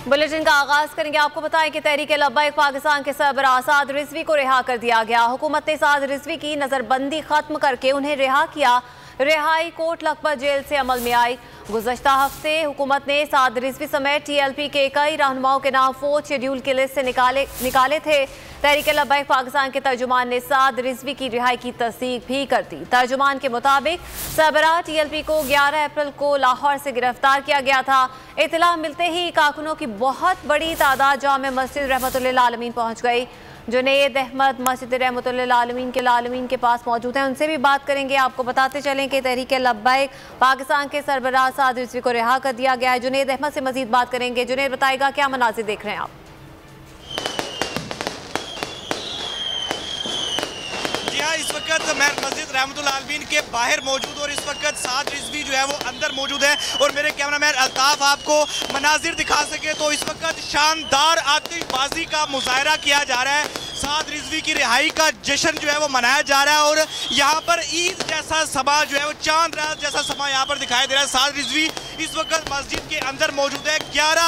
Bulletin का आगाज करेंगे। आपको बताएं कि तहरीक लब्बैक पाकिस्तान के सरबराह साद रिजवी को रिहा कर दिया गया। हुकूमत ने साद रिजवी की नजरबंदी खत्म करके उन्हें रिहा किया। रिहाई कोर्ट लखपत जेल से अमल में आई। गुज़श्ता हफ्ते हुकूमत ने साद रिजवी समेत TLP के कई रहनुमाओं के नाम 4th शेड्यूल की लिस्ट से निकाले थे। तहरीक लब्बैक पाकिस्तान के तर्जुमान ने साद रिजवी की रिहाई की तस्दीक भी कर दी। तर्जुमान के मुताबिक सरबराह TLP को 11 अप्रैल को लाहौर से गिरफ्तार किया गया था। इतला मिलते ही कारकुनों की बहुत बड़ी तादाद जामे मस्जिद रहमतुल्लिल आलमीन पहुंच गई। जुनैद अहमद मस्जिद रहमतुल्लिल आलमीन के पास मौजूद हैं, उनसे भी बात करेंगे। आपको बताते चलें कि तहरीक लब्बैक पाकिस्तान के सरबराह साद रिजवी को रिहा कर दिया गया है। जुनैद अहमद से मजीद बात करेंगे। जुनैद, बताएगा क्या मनाजिर देख रहे हैं आप? इस वक्त मैं मस्जिद रहमतुल्लिल आलमीन के बाहर मौजूद और इस वक्त साद रिजवी जो है वो अंदर मौजूद है और मेरे कैमरामैन अल्ताफ आपको मनाजिर दिखा सके तो इस वक्त शानदार आतिशबाजी का मुजाहरा किया जा रहा है। साद रिजवी की रिहाई का जश्न जो है वो मनाया जा रहा है और यहाँ पर ईद जैसा समा जो है वो चांद रात जैसा समा यहाँ पर दिखाई दे रहा है। साद रिजवी इस वक्त मस्जिद के अंदर मौजूद है। 11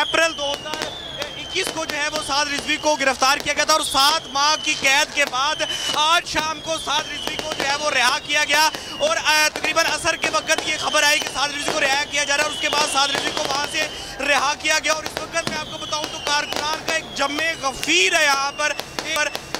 अप्रैल 2021 को जो है वो साद रिजवी को गिरफ्तार किया गया था और 7 माह की कैद के बाद आज शाम को साद रिजवी को जो है वो रिहा किया गया और तकरीबन असर के वक्त ये खबर आई कि साद रिजवी को रिहा किया जा रहा है और उसके बाद साद रिजवी को वहाँ से रिहा किया गया। और इस वक्त मैं आपको बताऊँ तो कारकुनान का एक जम्मे गफीर है यहाँ पर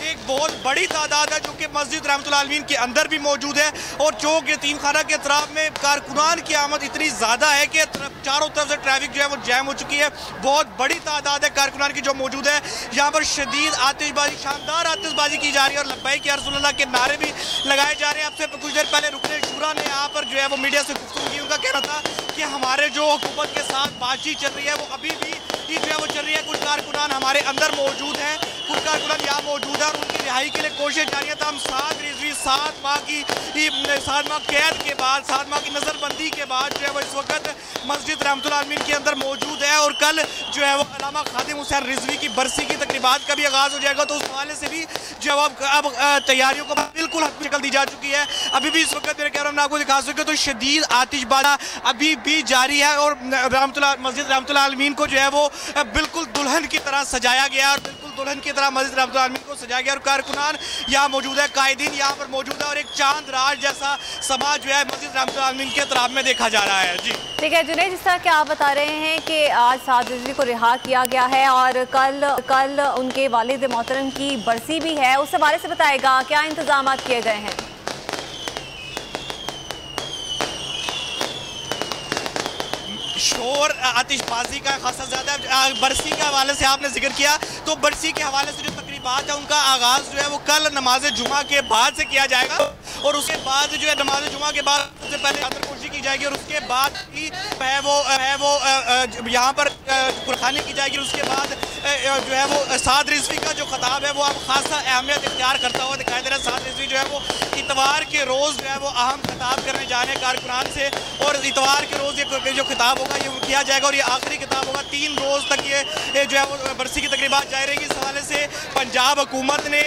एक बहुत बड़ी तादाद है जो कि मस्जिद रहमतुल्लिल आलमीन के अंदर भी मौजूद है और चौक यतीम खाना के अतराफ में कारकुनान की आमद इतनी ज़्यादा है कि चारों तरफ से ट्रैफिक जो है वो जैम हो चुकी है। बहुत बड़ी तादाद है कारकुनान की जो मौजूद है। यहाँ पर शदीद आतिशबाजी शानदार आतिशबाजी की जा रही है और लब्बैक या रसूलल्लाह के नारे भी लगाए जा रहे हैं। आपसे कुछ देर पहले रुकने शुरा ने यहाँ पर जो है वो मीडिया से गुफ्तगू की। उनका कहना था कि हमारे जो हुकूमत के साथ बातचीत चल रही है वो अभी भी जो है वो चल रही है। कुछ कारकुनान हमारे अंदर मौजूद हैं, कुछ कारकुनान यहाँ मौजूद है और उनकी रिहाई के लिए कोशिश जारी है। तो हम साद रिजवी 7 माह कैद के बाद 7 माह की नज़रबंदी के बाद जो है वो इस वक्त मस्जिद रहमतुल्लिल आलमीन के अंदर मौजूद है और कल जो है वो अल्लामा खादिम हुसैन रिजवी की बरसी की तकरीबात का भी आगाज़ हो जाएगा। तो उस हवाले से भी जो अब तैयारियों को बिल्कुल शक्ल दी जा चुकी है। अभी भी इस वक्त मेरे कैमरा में आपको दिखा सके तो शदीद आतिशबाजी अभी भी जारी है और मस्जिद रहमतुल्लिल आलमीन को जो है वो बिल्कुल दुल्हन की तरह सजाया गया और बिल्कुल दुल्हन की तरह मस्जिद रहमतुल्लिल आलमीन को सजाया गया और कारकुनान यहाँ मौजूद है, कायदीन यहाँ पर मौजूद है और एक चांद रात जैसा समाज जो है मस्जिद रहमतुल्लिल आलमीन के अतराफ में देखा जा रहा है। जी ठीक है जुनैद, जिस तरह के आप बता रहे हैं कि आज साद रिजवी को रिहा किया गया है और कल उनके वालिद मोहतरम की बरसी भी है, उस हवाले से बताएगा क्या इंतजाम किए गए हैं? शोर आतिशबाजी का खासा ज़्यादा बरसी के हवाले से आपने जिक्र किया तो बरसी के हवाले से जो तकरीबात है उनका आगाज़ जो है वो कल नमाज जुमा के बाद से किया जाएगा और उसके बाद जो है नमाज जुमा के बाद सबसे पहले चादरपोशी की जाएगी और उसके बाद ही है वो यहाँ पर कुरखानी की जाएगी। उसके बाद जो है वो साद रिजवी का जो खिताब है वो अब खासा अहमियत इख्तियार करता हुआ दिखाई दे रहा है। साद रिजवी जो है वो इतवार के रोज़ जो है वो अहम खिताब करने जा रहे हैं कारकुनान से और इतवार के रोज़ ये जो खिताब होगा ये किया जाएगा और ये आखिरी किताब होगा। 3 रोज़ तक ये जो है वो बरसी की तकरीबात जारी रहेगी। इस हवाले से पंजाब हुकूमत ने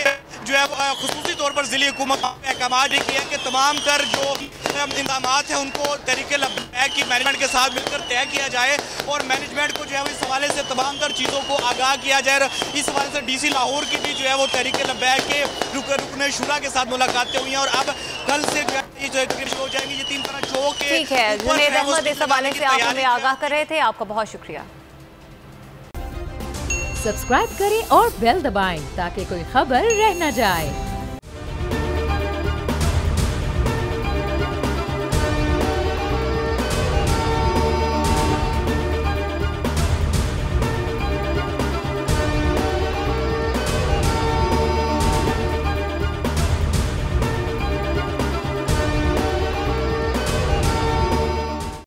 जो है खुसूसी तौर पर ज़िली हुकूमत अहकाम भी किया कि तमाम तर जो इंतजाम हैं उनको तहरीक लब्बैक की मैनेजमेंट के साथ मिलकर तय किया जाए और मैनेजमेंट को जो है इस हवाले से तमाम तर चीज़ों को आगाह किया जाए। इस हवाले से DC लाहौर की भी जो है वो तहरीक लब्बैक के रुकने शुरा के साथ मुलाकातें हुई हैं और अब कल से जो है शुरू हो जाएंगी। ये 3 तरह चौक के ठीक है जुनैद अहमद, इस हवाले से आप हमें आगाह कर रहे थे, आपका बहुत शुक्रिया। सब्सक्राइब करें और बेल दबाएं ताकि कोई खबर रह न जाए।